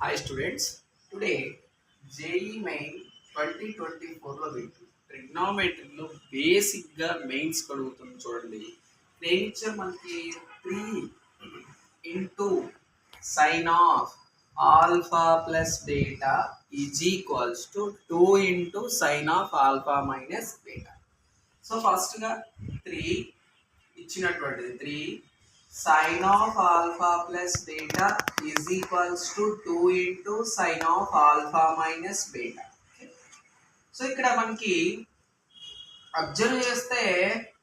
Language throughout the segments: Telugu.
Hi students, today JEE Main 2024లో ట్రిగ్నోమెట్రీలో బేసిక్గా మెయిన్స్ అడుగుతుంది చూడండి. నేచర్ మనకి 3 into sine of alpha plus beta is equals to 2 into sine of alpha minus beta. So ఫస్ట్గా 3 ఇచ్చినటువంటిది 3 sin of alpha plus beta is equals to 2 into sin of alpha minus beta. So ఇక్కడ మనకి అబ్జర్వ్ చేస్తే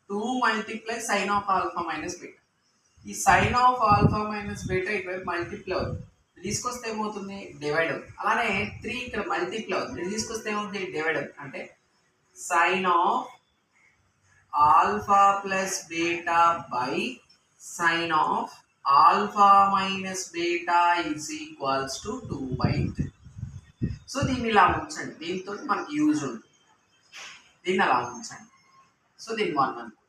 2 multiply sine of alpha minus beta. ఈ sine of alpha minus beta ఇటువైపు మల్టిప్లై అవుతుంది, తీసుకొస్తే ఏమవుతుంది డివైడ్ అవుతుంది. అలానే 3 ఇక్కడ మల్టిప్లై అవుతుంది, తీసుకొస్తే ఏమవుతుంది డివైడ్ అవుతుంది. అంటే sine of alpha plus beta by sin of alpha minus beta is equals to 2/3. So దీన్ని ఇలా ఉంచండి, దీంతో మనకి యూజ్ ఉంది, దీన్ని అలా ఉంచండి. సో దీన్ని 1 అనుకో.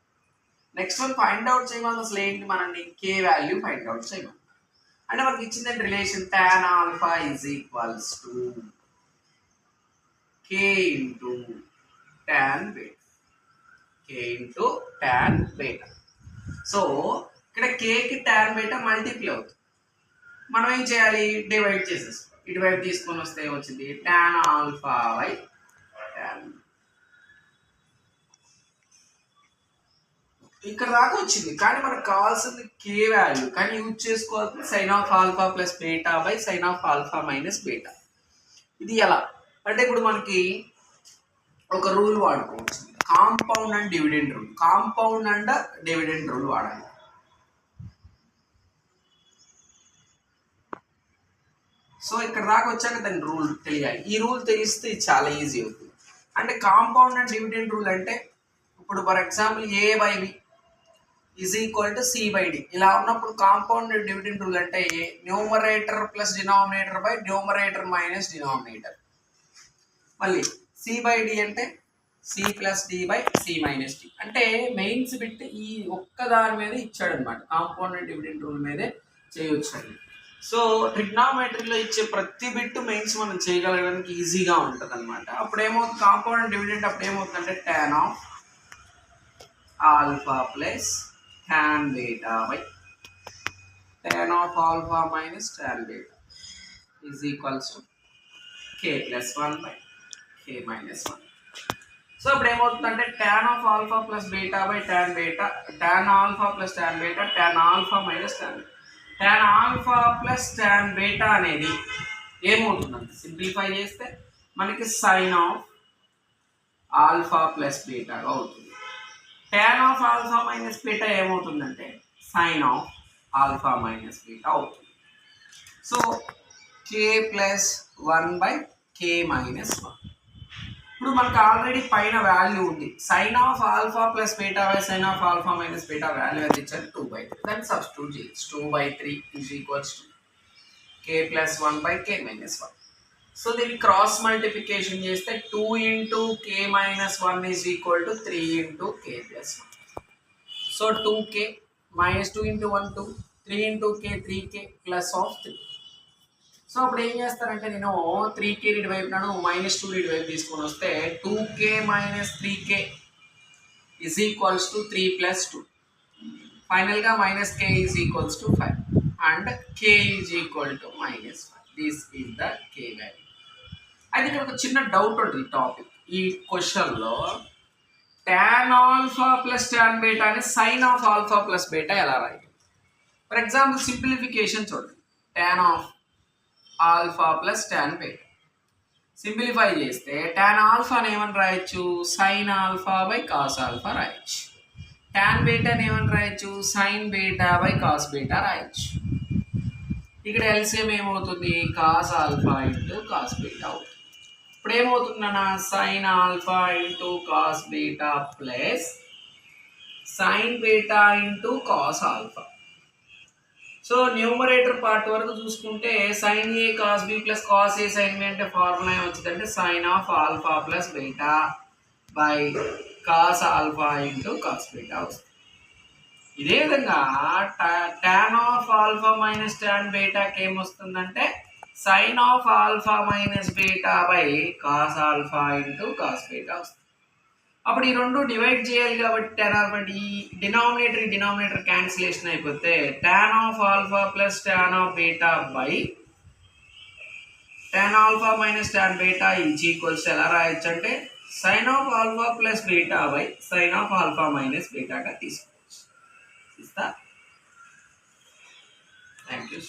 నెక్స్ట్ వన్ ఫైండ్ అవుట్ చేయమని అసలు ఏంటి మనల్ని కే వాల్యూ ఫైండ్ అవుట్ చేయమని. అంటే మనకి ఇచ్చిందంటే relation tan alpha is equals to K into tan beta, K into tan beta. So ఇక్కడ కేకి ట్యాన్ బీటా మల్టిప్లై అవుతుంది, మనం ఏం చేయాలి డివైడ్ చేసేస్తాం. ఇటువైపు తీసుకొని వస్తే వచ్చింది ట్యాన్ ఆల్ఫా బై ట్యాన్. ఇక్కడ దాకా వచ్చింది, కానీ మనకు కావాల్సింది కే వాల్యూ, కానీ యూజ్ చేసుకోవాల్సింది sine of alpha plus beta by sine of alpha minus beta. ఇది ఎలా అంటే ఇప్పుడు మనకి ఒక రూల్ వాడుకోవచ్చు, compound and dividend rule. Compound and dividend rule వాడాలి. సో ఇక్కడ దాకా వచ్చాక దాని రూల్ తెలియాలి. ఈ రూల్ తెలిస్తే చాలా ఈజీ అవుతుంది. అంటే కాంపౌండ్ అండ్ డివిడెండ్ రూల్ అంటే ఇప్పుడు for example A by B is equal to C by D ఇలా ఉన్నప్పుడు కాంపౌండ్ అండ్ డివిడెండ్ రూల్ అంటే numerator plus denominator by numerator minus denominator. మళ్ళీ సి బై డి అంటే C plus D by C minus D. అంటే మెయిన్స్ పెట్టి ఈ ఒక్క దాని మీద ఇచ్చాడు అనమాట, కాంపౌండ్ అండ్ డివిడెండ్ రూల్ మీదే చేయొచ్చు. సో ట్రిగ్నోమెట్రీలో ఇచ్చే ప్రతి బిట్ మెయిన్స్ మనం చేయగలగడానికి ఈజీగా ఉంటుంది అనమాట. అప్పుడు ఏమవుతుంది కాంపౌండ్ డివిడెంట్ అప్పుడు ఏమవుతుందంటే tan of alpha plus tan beta by tan of alpha minus tan beta is equals to k plus 1 by k minus 1. So ఇప్పుడు ఏమవుతుందంటే tan of alpha plus beta by tan beta, tan alpha plus tan beta, tan alpha minus tan beta. tan alpha plus tan beta అనేది ఏమవుతుందంటే సింప్లిఫై చేస్తే మనకి సైన్ ఆఫ్ ఆల్ఫా ప్లస్ బీటాగా అవుతుంది. tan of alpha minus beta ఏమవుతుందంటే sign of alpha minus beta అవుతుంది. So K plus 1 by K minus 1. ఇప్పుడు మనకు ఆల్రెడీ పైన వాల్యూ ఉంది, sine of alpha plus beta by sine of alpha minus beta value అది ఇచ్చారు 2/3. దాన్ని సబ్స్టిట్యూట్ చేయొచ్చు. 2/3 is equals to K plus 1 by K minus 1. So దీన్ని క్రాస్ మల్టిప్లికేషన్ చేస్తే 2 into K minus 1 is equal to 3 into K plus 1. So 2k minus 2 into 1 2, 3 into K 3k plus of 3. So అప్పుడు ఏం చేస్తారంటే నేను 3k ఇటువైపునాను మైనస్ 2 ఇటువైపు తీసుకొని వస్తే 2k minus 3k is equals to 3 plus 2. ఫైనల్గా minus k is equals to 5 and k is equal to minus 5. This is the k value. అయితే ఇక్కడ ఒక చిన్న డౌట్ ఉంటుంది టాపిక్ ఈ క్వశ్చన్లో, tan alpha plus tan beta అని sine of alpha plus beta ఎలా రాయాలి? ఫర్ ఎగ్జాంపుల్ సింప్లిఫికేషన్ చూడండి, tan of alpha plus tan beta simplify చేస్తే tan ఆల్ఫాని ఏమని రాయొచ్చు sine alpha by cos alpha రాయొచ్చు, tan బీటాని ఏమని రాయొచ్చు sine beta by cos beta రాయొచ్చు. ఇక్కడ ఎల్సిఎం ఏమవుతుంది cos alpha into cos beta అవుతుంది. ఇప్పుడు ఏమవుతుందన్నా sine alpha into cos beta plus sine beta into cos alpha. So numerator part వరకు చూసుకుంటే sine A cos B plus cos A sine B అంటే ఫార్ములా వచ్చిందంటే sine of alpha plus beta by cos alpha into cos beta వస్తుంది. ఇదే విధంగా tan of alpha minus tan బీటాకి ఏమొస్తుందంటే sine of alpha minus beta by cos alpha into cos beta వస్తుంది. అప్పుడు ఈ రెండు డివైడ్ చేయాలి కాబట్టి tan ఆల్ఫా ఈ డినామినేటర్ క్యాన్సిలేషన్ అయిపోతే tan of alpha plus tan of beta by tan alpha minus tan beta is equals ఎలా రాయొచ్చు అంటే sine of alpha plus beta by sine of alpha minus బీటాగా తీసుకోవచ్చు. Thank you.